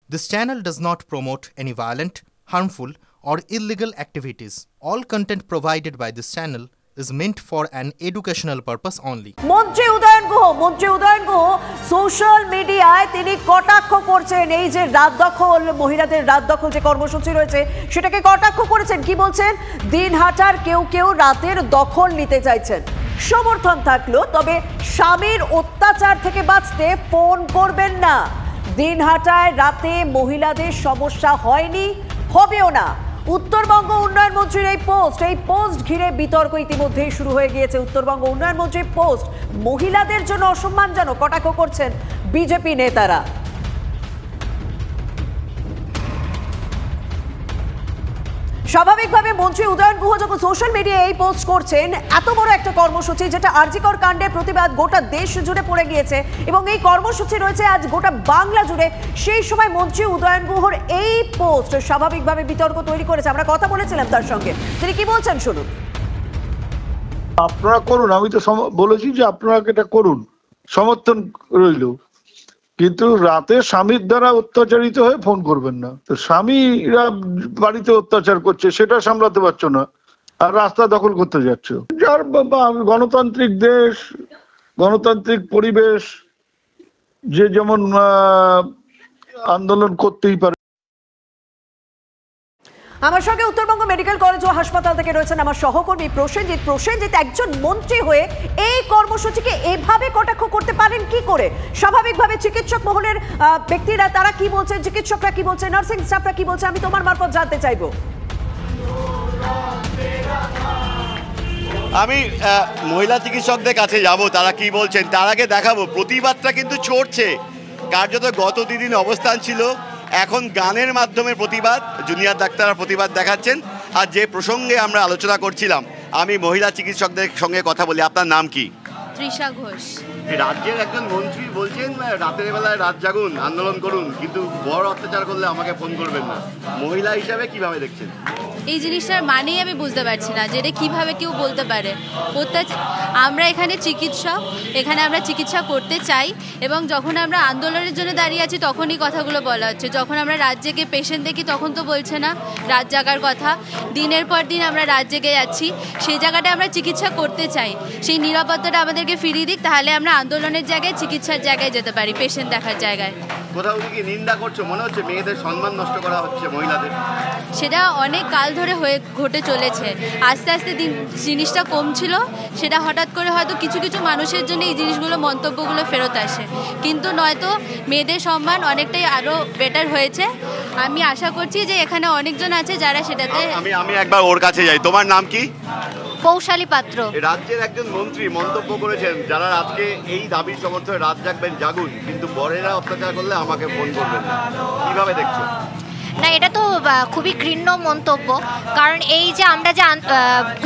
This channel does not promote any violent, harmful, or illegal activities. All content provided by this channel is meant for an educational purpose only. মন্ত্রী Udayan Guha social মিডিয়ায় তিনি কটাক্ষ করছেন এই যে রাত দখল মহিলাদের রাত দখল যে কর্মসূচি রয়েছে সেটাকে কটাক্ষ করেছেন। কি বলছেন? দিনহাটার কেউ রাতের দখল নিতে চাইছেন। সমর্থন থাকলো, তবে স্বামীর অত্যাচার থেকে বাঁচতে ফোন করবেন না। দিনহাটায় রাতে মহিলাদের সমস্যা হয়নি, হবেও না। উত্তরবঙ্গ উন্নয়ন মন্ত্রীর এই পোস্ট ঘিরে বিতর্ক ইতিমধ্যেই শুরু হয়ে গিয়েছে। উত্তরবঙ্গ উন্নয়ন মন্ত্রীর পোস্ট মহিলাদের জন্য অসম্মানজনক কটাক্ষ করছেন বিজেপি নেতারা। স্বাভাবিকভাবে মন্ত্রী উদয়ন গুহ যখন সোশ্যাল মিডিয়ায় এই পোস্ট করছেন, এত বড় একটা কর্মসূচি যেটা আরজিকর কাণ্ডের প্রতিবাদ গোটা দেশ জুড়ে পড়ে গিয়েছে এবং এই কর্মসূচি রয়েছে আজ গোটা বাংলা জুড়ে, সেই সময় মন্ত্রী উদয়ন গুহর এই পোস্ট স্বাভাবিকভাবে বিতর্ক তৈরি করেছে। আমরা কথা বলেছিলাম তার সঙ্গে, তিনি কি বলছেন শুনুন। আপনারা করুন, আমি তো বলেছি যে আপনারা এটা করুন, সমর্থন রইল, কিন্তু রাতে স্বামীর দ্বারা অত্যাচারিত হয়ে ফোন করবেন না। তো স্বামীরা বাড়িতে অত্যাচার করছে সেটা সামলাতে পারছো না আর রাস্তা দখল করতে যাচ্ছ। যার গণতান্ত্রিক দেশ, গণতান্ত্রিক পরিবেশ, যে যেমন আন্দোলন করতেই পারে। আমার সঙ্গে উত্তরবঙ্গ মেডিকেল কলেজ ও হাসপাতাল থেকে রয়েছেন আমার সহকর্মী প্রসেনজিৎ। একজন মন্ত্রী হয়ে এই কর্মসূচিকে এভাবে কটাক্ষ করতে পারেন কি করে? স্বাভাবিকভাবে চিকিৎসক মহলের ব্যক্তিরা তারা কি বলছেন, চিকিৎসকরা কি বলছেন, নার্সিং স্টাফরা কি বলছে, আমি তোমার মারফত জানতে চাইবো। আমি মহিলা চিকিৎসকদের কাছে যাব, তারা কি বলছেন তার আগে দেখাবো প্রতিবাদটা কিন্তু চড়ছে। কার্যত গত দুদিন অবস্থান ছিল, এখন গানের মাধ্যমে প্রতিবাদ, জুনিয়র ডাক্তাররা প্রতিবাদ দেখাচ্ছেন। আর যে প্রসঙ্গে আমরা আলোচনা করছিলাম, আমি মহিলা চিকিৎসকদের সঙ্গে কথা বলি। আপনার নাম কি? তৃষা ঘোষ। রাজ্যের একজন মন্ত্রী বলছেন রাতের বেলায় রাত জাগুন, আন্দোলন করুন, কিন্তু বড় অত্যাচার করলে আমাকে ফোন করবেন না। মহিলা হিসাবে কিভাবে দেখছেন এই জিনিসটার মানেই আমি বুঝতে পারছি না, যে এটা কীভাবে কেউ বলতে পারে। আমরা এখানে চিকিৎসক, এখানে আমরা চিকিৎসা করতে চাই এবং যখন আমরা আন্দোলনের জন্য দাঁড়িয়ে আছি তখনই কথাগুলো বলা হচ্ছে। যখন আমরা রাত জেগে পেশেন্ট দেখি তখন তো বলছে না রাত জাগার কথা। দিনের পর দিন আমরা রাত জেগে যাচ্ছি, সেই জায়গাটা আমরা চিকিৎসা করতে চাই। সেই নিরাপত্তাটা আমাদেরকে ফিরিয়ে দিক, তাহলে আমরা আন্দোলনের জায়গায় চিকিৎসার জায়গায় যেতে পারি, পেশেন্ট দেখার জায়গায়। কোথাও কি নিন্দা করছো? মনে হচ্ছে মেয়েদের সম্মান নষ্ট করা হচ্ছে মহিলাদের। সেটা অনেক কাল ধরে ঘটে চলেছে। আস্তে আস্তে জিনিসটা কমছিল, সেটা হঠাৎ করে হয়তো কিছু মানুষের জন্য এই জিনিসগুলো মন্তব্যগুলো ফেরত আসে, কিন্তু নয়তো মেয়েদের সম্মান অনেকটাই আরও বেটার হয়েছে। আমি আশা করছি যে এখানে অনেকজন আছে যারা সেটাতে। আমি একবার ওর কাছে যাই। তোমার নাম কি? কৌশালী পাত্র। রাজ্যের একজন মন্ত্রী মন্তব্য করেছেন, যারা আজকে এই দাবির সমর্থনে রাত জাগবেন জাগুন, কিন্তু বরেরা অত্যাচার করলে আমাকে ফোন করবেন না। কিভাবে দেখছো? না, এটা তো খুবই ঘৃণ্য মন্তব্য। কারণ এই যে আমরা যে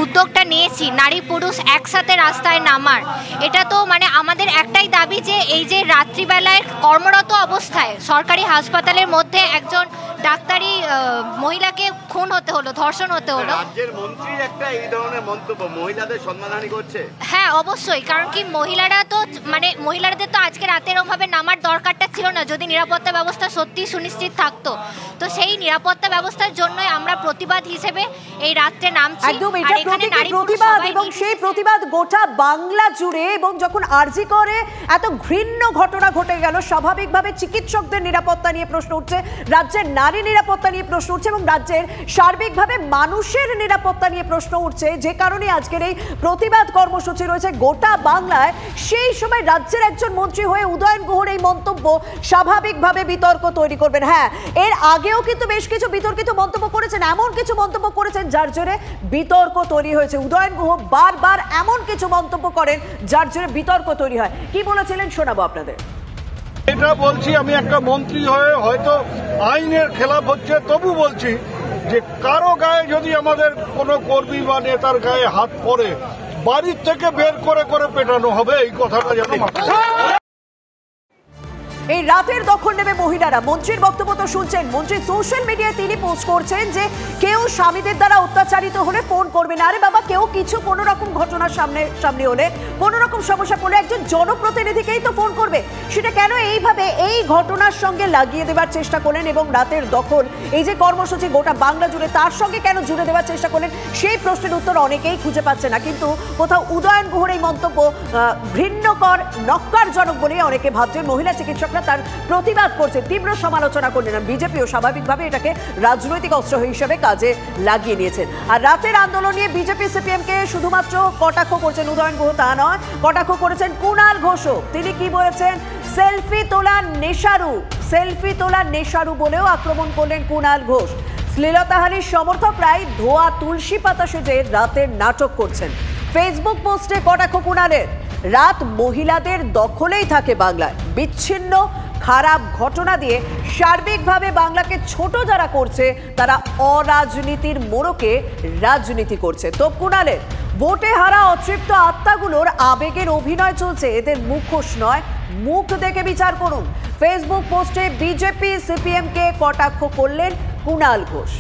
উদ্যোগটা নিয়েছি নারী পুরুষ একসাথে রাস্তায় নামার, এটা তো মানে আমাদের একটাই দাবি যে এই যে রাত্রিবেলায় কর্মরত অবস্থায় সরকারি হাসপাতালের মধ্যে একজন ডাক্তারি মহিলাকে খুন হতে হলো, ধর্ষণ হতে হলো। রাজ্যের মন্ত্রীর একটা এই ধরনের মন্তব্য মহিলাদের সম্মানহানি করছে। হ্যাঁ, অবশ্যই। কারণ কি মহিলাদের তো আজকে রাতের ওভাবে নামার দরকারটা ছিল না, যদি নিরাপত্তা ব্যবস্থা সত্যি সুনিশ্চিত থাকতো। তো সেই নিরাপত্তা ব্যবস্থার জন্যই আমরা প্রতিবাদ হিসেবে এই রাত্রে নামছি। একদম এটা প্রতিবাদ এবং সেই প্রতিবাদ গোটা বাংলা জুড়ে। এবং যখন আরজিকরে এত ঘৃণ্য ঘটনা ঘটে গেল, স্বাভাবিকভাবে চিকিৎসকদের নিরাপত্তা নিয়ে প্রশ্ন উঠছে, রাজ্যের নারী নিরাপত্তা নিয়ে প্রশ্ন উঠছে এবং রাজ্যের সার্বিকভাবে মানুষের নিরাপত্তা নিয়ে প্রশ্ন উঠছে, যে কারণে আজকের এই প্রতিবাদ কর্মসূচি রয়েছে গোটা বাংলায়। সেই সময় রাজ্যের একজন মন্ত্রী হয়ে উদয়ন গুহর এই মন্তব্য স্বাভাবিকভাবে বিতর্ক তৈরি করবেন। হ্যাঁ, এর আগেও কিন্তু বেশ কিছু বিতর্কিত মন্তব্য করেছেন, এমন কিছু মন্তব্য করেছেন যার জন্য বিতর্ক তৈরি হয়েছে। উদয়ন গুহ বারবার এমন কিছু মন্তব্য করেন যার জন্য বিতর্ক তৈরি হয়। কি বলেছিলেন শোনাবো আপনাদের। এটা বলছি, আমি একটা মন্ত্রী হয়ে হয়তো আইনের খেলাপ হচ্ছে, তবু বলছি যে কারো গায়ে যদি আমাদের কোনো কর্মী বা নেতার গায়ে হাত পড়ে, বাড়ির থেকে বের করে পেটানো হবে, এই কথাটা যেন মাথায়। এই রাতের দখল নেবে মহিলারা। মন্ত্রীর বক্তব্য তো শুনছেন, মন্ত্রী সোশ্যাল মিডিয়ায় তিনি পোস্ট করছেন যে কেউ স্বামীদের দ্বারা অত্যাচারিত হলে ফোন করবে না। আরে বাবা, কেউ কিছু কোনো রকম ঘটনার সামনে হলে, কোনো রকম সমস্যা পড়লে একজন জনপ্রতিনিধিকেই তো ফোন করবে। সেটা কেন এইভাবে এই ঘটনার সঙ্গে লাগিয়ে দেওয়ার চেষ্টা করলেন এবং রাতের দখল এই যে কর্মসূচি গোটা বাংলা জুড়ে তার সঙ্গে কেন জুড়ে দেওয়ার চেষ্টা করলেন, সেই প্রশ্নের উত্তর অনেকেই খুঁজে পাচ্ছে না। কিন্তু কোথাও উদয়ন গুহর এই মন্তব্য ঘৃণ্যকর, নক্কারজনক বলে অনেকে ভাবছেন। মহিলা চিকিৎসকরা তার প্রতিবাদ করছেন, তীব্র সমালোচনা করলেন। বিজেপিও স্বাভাবিকভাবে এটাকে রাজনৈতিক অস্ত্র হিসেবে কাজে লাগিয়ে নিয়েছেন। আর রাতের আন্দোলন নিয়ে বিজেপি সিপিএমকে শুধুমাত্র কটাক্ষ করছেন উদয়ন গুহ তা নয়, কটাক্ষ করেছেন কুণাল ঘোষও। তিনি কি বলেছেন? সেলফি তোলার নেশারু বলেও আক্রমণ করলেন কুণাল ঘোষ। শ্লীলতাহানির সমর্থকরাই ধোয়া তুলসী পাতা সেজে রাতের নাটক করছেন। ফেসবুক পোস্টে কটাক্ষ কুণালের। রাত মহিলাদের দখলেই থাকে বাংলায়। বিচ্ছিন্ন খারাপ ঘটনা দিয়ে সার্বিকভাবে বাংলাকে ছোট যারা করছে তারা অরাজনীতির মোড়কে রাজনীতি করছে। তো কুণালের ভোটে হারা অতৃপ্ত আত্মাগুলোর আবেগের অভিনয় চলছে, এদের মুখোশ নয়, মুখ দেখে বিচার করুন। ফেসবুক পোস্টে বিজেপি সিপিএমকে কটাক্ষ করলেন কুণাল ঘোষ।